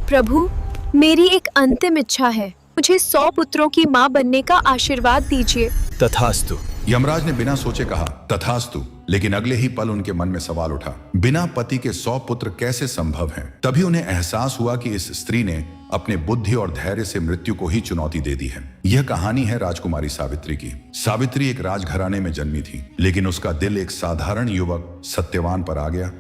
प्रभु, मेरी एक अंतिम इच्छा है। मुझे 100 पुत्रों की माँ बनने का आशीर्वाद दीजिए। तथास्तु। यमराज ने बिना सोचे कहा तथास्तु, लेकिन अगले ही पल उनके मन में सवाल उठा, बिना पति के 100 पुत्र कैसे संभव हैं? तभी उन्हें एहसास हुआ कि इस स्त्री ने अपने बुद्धि और धैर्य से मृत्यु को ही चुनौती दे दी है। यह कहानी है राजकुमारी सावित्री की। सावित्री एक राजघराने में जन्मी थी, लेकिन उसका दिल एक साधारण युवक सत्यवान पर आ गया,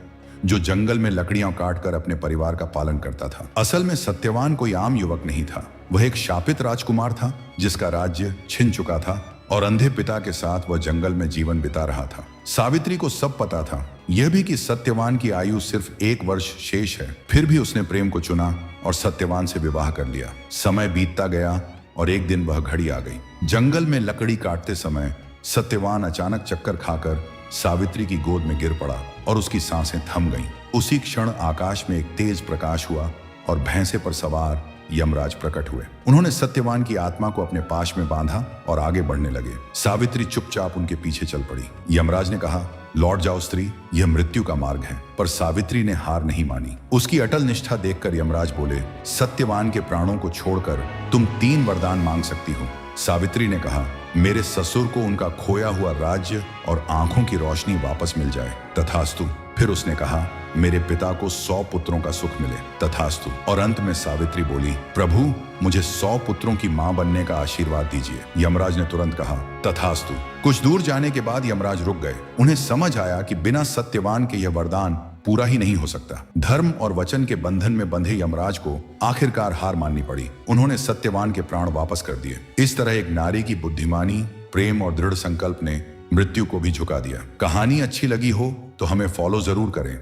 जो जंगल में लकड़ियां काटकर अपने परिवार का पालन करता था। असल में सत्यवान कोई आम युवक नहीं था, वह एक शापित राजकुमार था जिसका राज्य छिन चुका था और अंधे पिता के साथ वह जंगल में जीवन बिता रहा था। सावित्री को सब पता था, यह भी कि सत्यवान की आयु सिर्फ 1 वर्ष शेष है। फिर भी उसने प्रेम को चुना और सत्यवान से विवाह कर लिया। समय बीतता गया और एक दिन वह घड़ी आ गई। जंगल में लकड़ी काटते समय सत्यवान अचानक चक्कर खाकर सावित्री की गोद में गिर पड़ा और उसकी सांसें थम गईं। उसी क्षण आकाश में एक तेज प्रकाश हुआ और भैंसे पर सवार यमराज प्रकट हुए। उन्होंने सत्यवान की आत्मा को अपने पाश में बांधा और आगे बढ़ने लगे। सावित्री चुपचाप उनके पीछे चल पड़ी। यमराज ने कहा, लौट जाओ स्त्री, यह मृत्यु का मार्ग है। पर सावित्री ने हार नहीं मानी। उसकी अटल निष्ठा देखकर यमराज बोले, सत्यवान के प्राणों को छोड़कर तुम 3 वरदान मांग सकती हो। सावित्री ने कहा, मेरे ससुर को उनका खोया हुआ राज्य और आंखों की रोशनी वापस मिल जाए। तथास्तु। फिर उसने कहा, मेरे पिता को 100 पुत्रों का सुख मिले। तथास्तु। और अंत में सावित्री बोली, प्रभु, मुझे 100 पुत्रों की मां बनने का आशीर्वाद दीजिए। यमराज ने तुरंत कहा, तथास्तु। कुछ दूर जाने के बाद यमराज रुक गए। उन्हें समझ आया कि बिना सत्यवान के यह वरदान पूरा ही नहीं हो सकता। धर्म और वचन के बंधन में बंधे यमराज को आखिरकार हार माननी पड़ी। उन्होंने सत्यवान के प्राण वापस कर दिए। इस तरह एक नारी की बुद्धिमानी, प्रेम और दृढ़ संकल्प ने मृत्यु को भी झुका दिया। कहानी अच्छी लगी हो तो हमें फॉलो जरूर करें।